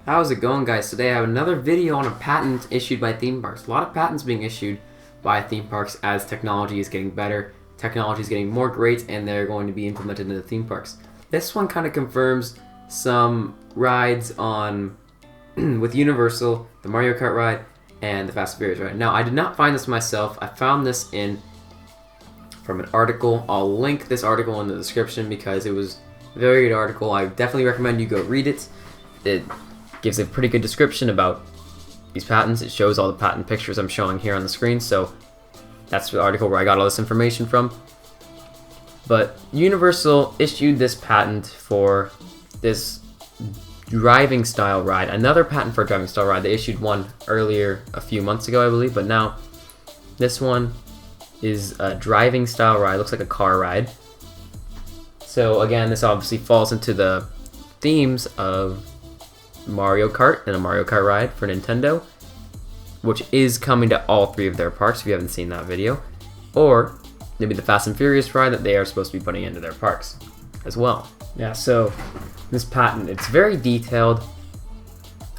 How's it going, guys? Today I have another video on a patent issued by theme parks. A lot of patents being issued by theme parks as technology is getting better, technology is getting more great, and they're going to be implemented into theme parks. This one kind of confirms some rides on with Universal, the Mario Kart ride, and the Fast and Furious ride. Now, I did not find this myself. I found this from an article. I'll link this article in the description because it was a very good article. I definitely recommend you go read it. It gives a pretty good description about these patents. It shows all the patent pictures I'm showing here on the screen, so that's the article where I got all this information from. But Universal issued this patent for this driving style ride, another patent for a driving style ride. They issued one earlier a few months ago, I believe, but now this one is a driving style ride. It looks like a car ride. So again, this obviously falls into the themes of Mario Kart and a Mario Kart ride for Nintendo, which is coming to all three of their parks if you haven't seen that video, or maybe the Fast and Furious ride that they are supposed to be putting into their parks as well. Yeah, so this patent, it's very detailed.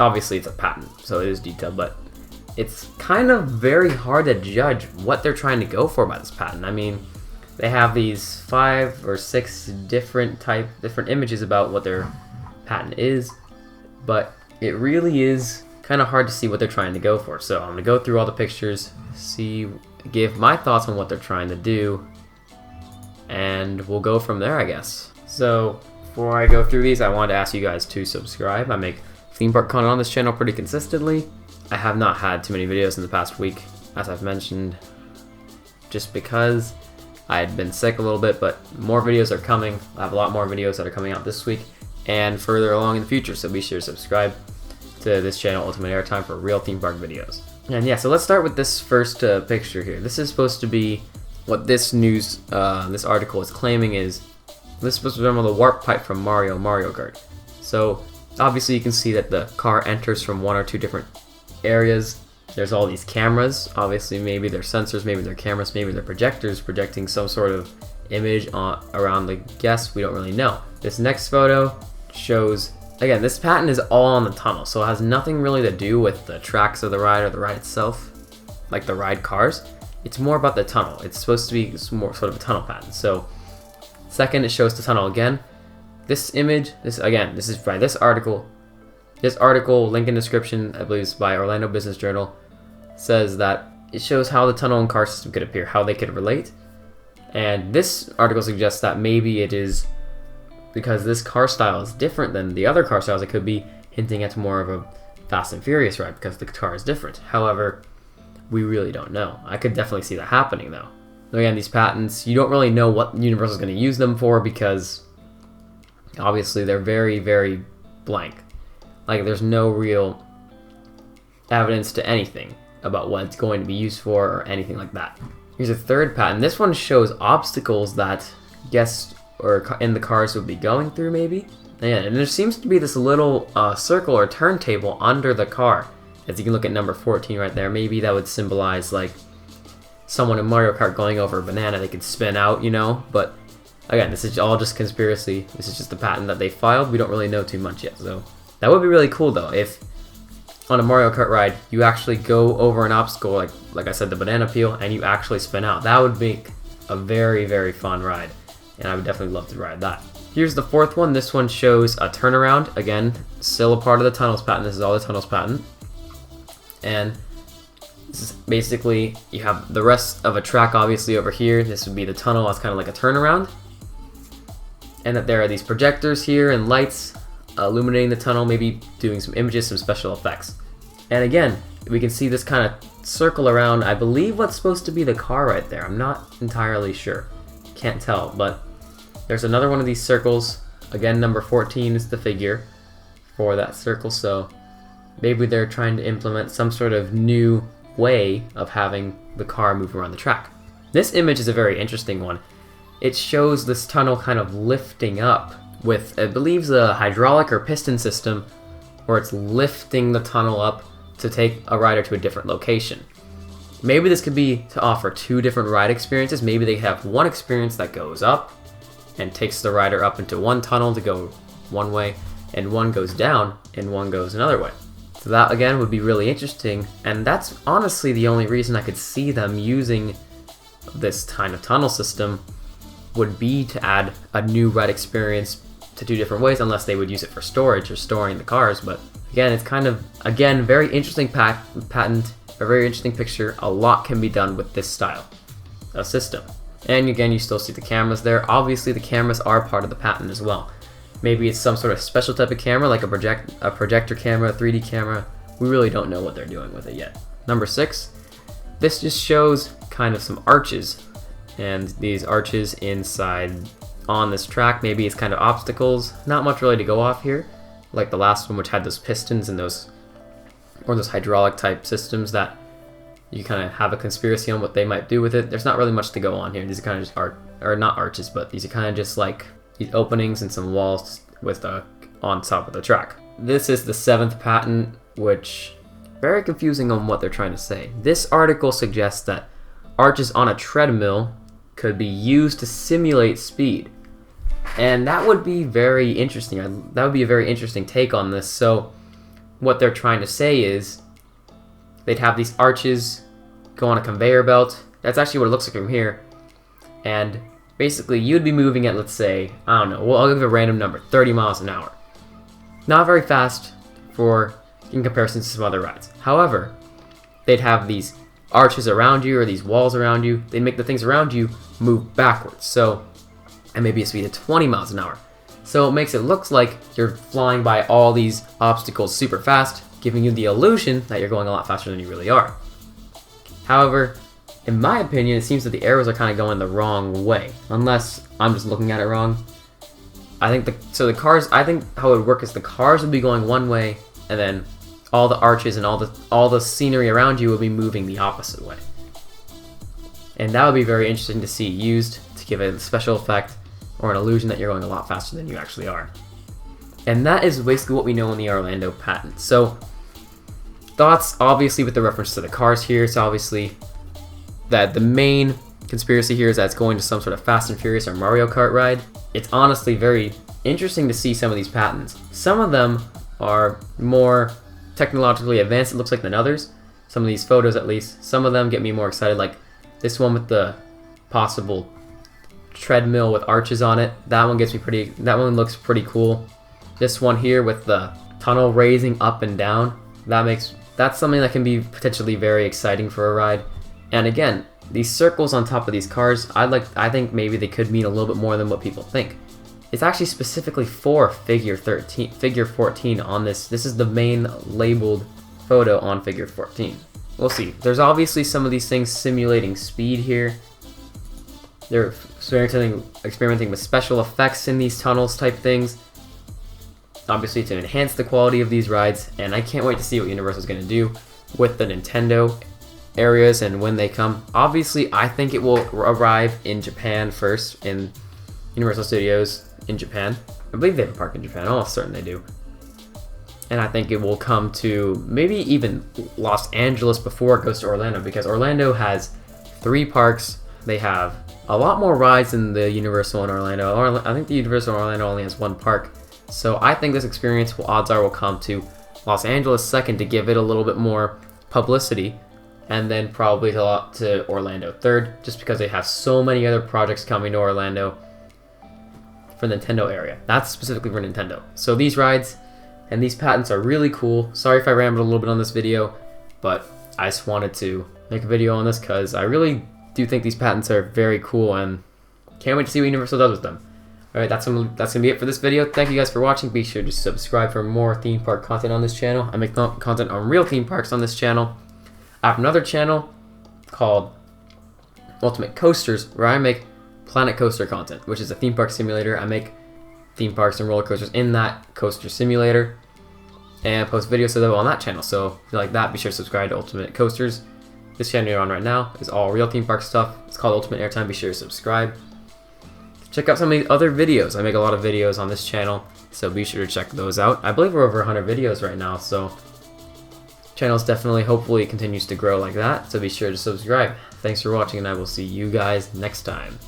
Obviously it's a patent, so it is detailed, but it's kind of very hard to judge what they're trying to go for by this patent. I mean, they have these 5 or 6 different images about what their patent is, but it really is kind of hard to see what they're trying to go for. So I'm going to go through all the pictures, give my thoughts on what they're trying to do, and we'll go from there, I guess. So before I go through these, I wanted to ask you guys to subscribe. I make theme park content on this channel pretty consistently. I have not had too many videos in the past week, as I've mentioned, just because I had been sick a little bit, but more videos are coming. I have a lot more videos that are coming out this week and further along in the future, so be sure to subscribe to this channel, Ultimate Airtime, for real theme park videos. And yeah, so let's start with this first picture here. This is supposed to be what this this article is claiming is, this is supposed to resemble the warp pipe from Mario Kart. So obviously you can see that the car enters from 1 or 2 different areas. There's all these cameras. Obviously maybe they're sensors, maybe they're cameras, maybe they're projectors projecting some sort of image around the guest. We don't really know. This next photo shows, again, this patent is all on the tunnel, so it has nothing really to do with the tracks of the ride or the ride itself, like the ride cars. It's more about the tunnel. It's supposed to be more sort of a tunnel patent. So second, it shows the tunnel again. This image, this is by this article. This article, link in description, I believe is by Orlando Business Journal, says that it shows how the tunnel and car system could appear, how they could relate. And this article suggests that maybe it is because this car style is different than the other car styles. It could be hinting at more of a Fast and Furious ride because the car is different. However, we really don't know. I could definitely see that happening though. Again, these patents, you don't really know what Universal is going to use them for because obviously they're very, very blank. Like, there's no real evidence to anything about what it's going to be used for or anything like that. Here's a third patent. This one shows obstacles that guests or in the cars would be going through, maybe. And there seems to be this little circle or turntable under the car. As you can look at number 14 right there. Maybe that would symbolize like someone in Mario Kart going over a banana. They could spin out, you know. But again, this is all just conspiracy. This is just the patent that they filed. We don't really know too much yet. So that would be really cool though if on a Mario Kart ride you actually go over an obstacle, like I said, the banana peel, and you actually spin out. That would make a very, very fun ride, and I would definitely love to ride that. Here's the fourth one. This one shows a turnaround. Again, still a part of the tunnels patent. This is all the tunnels patent. And this is basically, you have the rest of a track obviously over here. This would be the tunnel as kind of like a turnaround. And that there are these projectors here and lights illuminating the tunnel, maybe doing some images, some special effects. And again, we can see this kind of circle around, I believe, what's supposed to be the car right there. I'm not entirely sure. Can't tell, but there's another one of these circles. Again, number 14 is the figure for that circle, so maybe they're trying to implement some sort of new way of having the car move around the track. This image is a very interesting one. It shows this tunnel kind of lifting up with, I believe, a hydraulic or piston system where it's lifting the tunnel up to take a rider to a different location. Maybe this could be to offer 2 different ride experiences. Maybe they have one experience that goes up and takes the rider up into one tunnel to go one way, and one goes down and one goes another way. So that again would be really interesting, and that's honestly the only reason I could see them using this kind of tunnel system would be to add a new ride experience to two different ways, unless they would use it for storage or storing the cars. But again, it's kind of, again, very interesting patent, a very interesting picture. A lot can be done with this style of system. And again, you still see the cameras there. Obviously, the cameras are part of the patent as well. Maybe it's some sort of special type of camera, like a projector camera, a 3D camera. We really don't know what they're doing with it yet. Number 6, this just shows kind of some arches. And these arches inside on this track, maybe it's kind of obstacles. Not much really to go off here, like the last one, which had those pistons and those hydraulic type systems that you kind of have a conspiracy on what they might do with it. There's not really much to go on here. These are kind of just not arches, but these are kind of just like these openings and some walls with on top of the track. This is the 7th patent, which very confusing on what they're trying to say. This article suggests that arches on a treadmill could be used to simulate speed, and that would be very interesting. That would be a very interesting take on this. So what they're trying to say is they'd have these arches go on a conveyor belt. That's actually what it looks like from here, and basically you'd be moving at, let's say, I don't know, well, I'll give a random number, 30 miles an hour. Not very fast in comparison to some other rides. However, they'd have these arches around you or these walls around you. They'd make the things around you move backwards, so, and maybe a speed of 20 miles an hour. So it makes it look like you're flying by all these obstacles super fast, giving you the illusion that you're going a lot faster than you really are. However, in my opinion, it seems that the arrows are kind of going the wrong way, unless I'm just looking at it wrong. I think the cars, I think how it would work is the cars would be going one way, and then all the arches and all the scenery around you will be moving the opposite way. And that would be very interesting to see used to give a special effect or an illusion that you're going a lot faster than you actually are. And that is basically what we know in the Orlando patent. So thoughts, obviously, with the reference to the cars here, it's obviously that the main conspiracy here is that it's going to some sort of Fast and Furious or Mario Kart ride. It's honestly very interesting to see some of these patents. Some of them are more technologically advanced, it looks like, than others. Some of these photos, at least. Some of them get me more excited, like this one with the possible treadmill with arches on it. That one looks pretty cool. This one here with the tunnel raising up and down, that's something that can be potentially very exciting for a ride. And again, these circles on top of these cars, I think maybe they could mean a little bit more than what people think. It's actually specifically for figure 14 on this. This is the main labeled photo on figure 14. We'll see. There's obviously some of these things simulating speed here. They're experimenting with special effects in these tunnels type things, obviously to enhance the quality of these rides, and I can't wait to see what Universal's going to do with the Nintendo areas and when they come. Obviously, I think it will arrive in Japan first, in Universal Studios in Japan. I believe they have a park in Japan, I'm almost certain they do. And I think it will come to maybe even Los Angeles before it goes to Orlando, because Orlando has 3 parks. They have a lot more rides than the Universal in Orlando. I think the Universal in Orlando only has 1 park. So I think this experience, odds are, will come to Los Angeles second to give it a little bit more publicity, and then probably to Orlando third, just because they have so many other projects coming to Orlando for the Nintendo area. That's specifically for Nintendo. So these rides and these patents are really cool. Sorry if I rambled a little bit on this video, but I just wanted to make a video on this because I really do think these patents are very cool and can't wait to see what Universal does with them. Alright, that's gonna be it for this video. Thank you guys for watching. Be sure to subscribe for more theme park content on this channel. I make content on real theme parks on this channel. I have another channel called Ultimate Coasters, where I make Planet Coaster content, which is a theme park simulator. I make theme parks and roller coasters in that coaster simulator and post videos of them on that channel. So if you like that, be sure to subscribe to Ultimate Coasters. This channel you're on right now is all real theme park stuff. It's called Ultimate Airtime. Be sure to subscribe. Check out some of the other videos. I make a lot of videos on this channel, so be sure to check those out. I believe we're over 100 videos right now, so channel's definitely, hopefully, continues to grow like that. So be sure to subscribe. Thanks for watching, and I will see you guys next time.